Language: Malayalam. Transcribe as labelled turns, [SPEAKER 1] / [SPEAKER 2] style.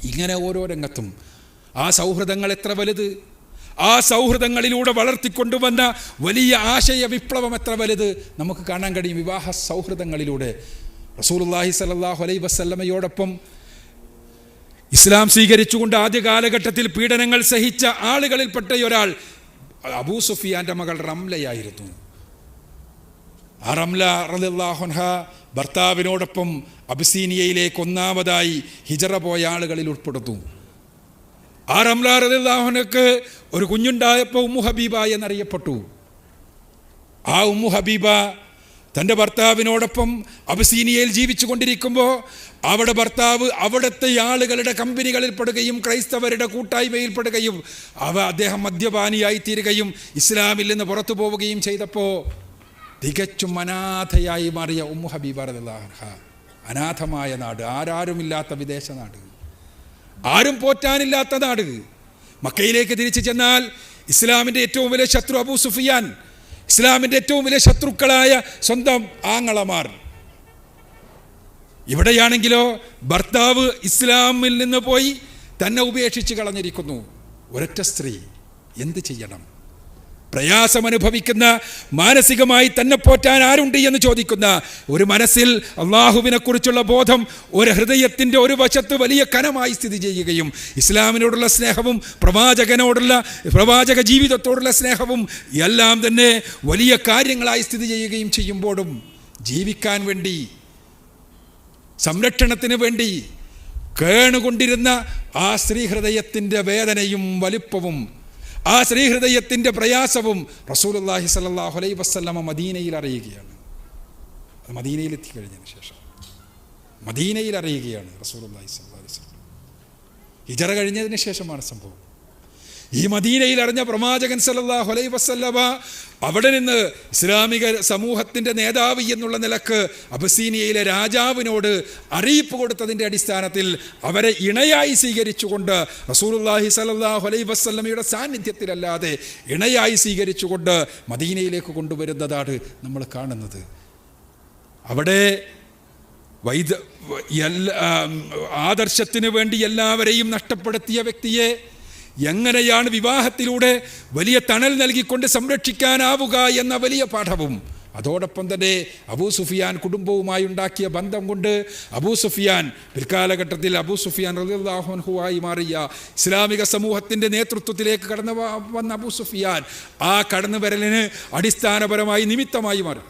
[SPEAKER 1] ഇങ്ങനെ ഓരോ രംഗത്തും ആ സൗഹൃദങ്ങൾ എത്ര വലുത്, ആ സൗഹൃദങ്ങളിലൂടെ വളർത്തിക്കൊണ്ടുവന്ന വലിയ ആശയ വിപ്ലവം എത്ര വലുത് നമുക്ക് കാണാൻ കഴിയും. വിവാഹ സൗഹൃദങ്ങളിലൂടെ റസൂലുള്ളാഹി സ്വല്ലല്ലാഹു അലൈഹി വസല്ലമയോടൊപ്പം ഇസ്ലാം സ്വീകരിച്ചുകൊണ്ട് ആദ്യ കാലഘട്ടത്തിൽ പീഡനങ്ങൾ സഹിച്ച ആളുകളിൽപ്പെട്ട ഒരാൾ അബൂ സുഫിയാൻ്റെ മകൾ റംലയായിരുന്നു. ആ റംല റളിയല്ലാഹു അൻഹ ഭർത്താവിനോടൊപ്പം അബിസീനിയയിലേക്ക് ഒന്നാമതായി ഹിജറ പോയ ആളുകളിൽ ഉൾപ്പെടുന്നു. ആ റംല റളിയല്ലാഹു അൻഹക്ക് ഒരു കുഞ്ഞുണ്ടായപ്പോൾ ഉമ്മു ഹബീബ എന്നറിയപ്പെട്ടു. ആ ഉമ്മു ഹബീബ തൻ്റെ ഭർത്താവിനോടൊപ്പം അബിസീനിയയിൽ ജീവിച്ചു കൊണ്ടിരിക്കുമ്പോൾ അവിടെ ഭർത്താവ് അവിടുത്തെ ആളുകളുടെ കമ്പനികളിൽ പെടുകയും ക്രൈസ്തവരുടെ കൂട്ടായ്മയിൽപ്പെടുകയും അദ്ദേഹം മദ്യപാനിയായി തീരുകയും ഇസ്ലാമിൽ നിന്ന് പുറത്തു പോവുകയും ചെയ്തപ്പോൾ തികച്ചും അനാഥയായി മാറിയ ഉമ്മു ഹബീബ റളിയല്ലാഹു അൻഹ, അനാഥമായ നാട്, ആരാരുമില്ലാത്ത വിദേശ നാട്, ആരും പോറ്റാനില്ലാത്ത നാട്. മക്കയിലേക്ക് തിരിച്ചു ചെന്നാൽ ഇസ്ലാമിൻ്റെ ഏറ്റവും വലിയ ശത്രു അബൂ സുഫിയാൻ, ഇസ്ലാമിൻ്റെ ഏറ്റവും വലിയ ശത്രുക്കളായ സ്വന്തം ആങ്ങളമാർ. ഇവിടെയാണെങ്കിലോ ഭർത്താവ് ഇസ്ലാമിൽ നിന്ന് പോയി തന്നെ ഉപേക്ഷിച്ച് കളഞ്ഞിരിക്കുന്നു. ഒരൊറ്റ സ്ത്രീ എന്ത് ചെയ്യണം? പ്രയാസമനുഭവിക്കുന്ന, മാനസികമായി തന്നെ പോറ്റാൻ ആരുണ്ട് എന്ന് ചോദിക്കുന്ന ഒരു മനസ്സിൽ അള്ളാഹുവിനെ കുറിച്ചുള്ള ബോധം ഒരു ഹൃദയത്തിൻ്റെ ഒരു വശത്ത് വലിയ കനമായി സ്ഥിതി ചെയ്യുകയും ഇസ്ലാമിനോടുള്ള സ്നേഹവും പ്രവാചക ജീവിതത്തോടുള്ള സ്നേഹവും എല്ലാം തന്നെ വലിയ കാര്യങ്ങളായി സ്ഥിതി ചെയ്യുകയും ചെയ്യുമ്പോഴും ജീവിക്കാൻ വേണ്ടി, സംരക്ഷണത്തിന് വേണ്ടി കേണുകൊണ്ടിരുന്ന ആ സ്ത്രീ ഹൃദയത്തിൻ്റെ വേദനയും വലുപ്പവും ആ സ്ത്രീ ഹൃദയത്തിൻ്റെ പ്രയാസവും റസൂലുള്ളാഹി സ്വല്ലല്ലാഹു അലൈഹി വസല്ലമ മദീനയിൽ അറിയുകയാണ്. അത് മദീനയിൽ എത്തിക്കഴിഞ്ഞതിന് ശേഷം മദീനയിൽ അറിയുകയാണ് റസൂലുള്ളാഹി സ്വല്ലല്ലാഹു അലൈഹി വസല്ലം. ഹിജറ കഴിഞ്ഞതിന് ശേഷമാണ് സംഭവം. ഈ മദീനയിൽ അറിഞ്ഞ പ്രവാചകൻ സല്ലല്ലാഹു അലൈഹി വസല്ലമ അവിടെ നിന്ന് ഇസ്ലാമിക സമൂഹത്തിൻ്റെ നേതാവ് എന്നുള്ള നിലക്ക് അബസീനിയയിലെ രാജാവിനോട് അറിയിപ്പ് കൊടുത്തതിൻ്റെ അടിസ്ഥാനത്തിൽ അവരെ ഇണയായി സ്വീകരിച്ചുകൊണ്ട് റസൂലുള്ളാഹി സ്വല്ലല്ലാഹു അലൈഹി വസല്ലമയുടെ സാന്നിധ്യത്തിലല്ലാതെ ഇണയായി സ്വീകരിച്ചുകൊണ്ട് മദീനയിലേക്ക് കൊണ്ടുവരുന്നതാണ് നമ്മൾ കാണുന്നത്. അവിടെ ആദർശത്തിന് വേണ്ടി എല്ലാവരെയും നഷ്ടപ്പെടുത്തിയ വ്യക്തിയെ എങ്ങനെയാണ് വിവാഹത്തിലൂടെ വലിയ തണൽ നൽകിക്കൊണ്ട് സംരക്ഷിക്കാനാവുക എന്ന വലിയ പാഠവും, അതോടൊപ്പം തന്നെ അബൂ സുഫിയാൻ കുടുംബവുമായി ഉണ്ടാക്കിയ ബന്ധം കൊണ്ട് അബൂ സുഫിയാൻ പിൽക്കാലഘട്ടത്തിൽ അബൂ സുഫിയാൻ റളിയല്ലാഹു അൻഹുവായി മാറിയ ഇസ്ലാമിക സമൂഹത്തിൻ്റെ നേതൃത്വത്തിലേക്ക് കടന്നു വന്ന അബൂ സുഫിയാൻ ആ കടന്നുവരലിന് അടിസ്ഥാനപരമായി നിമിത്തമായി മാറി.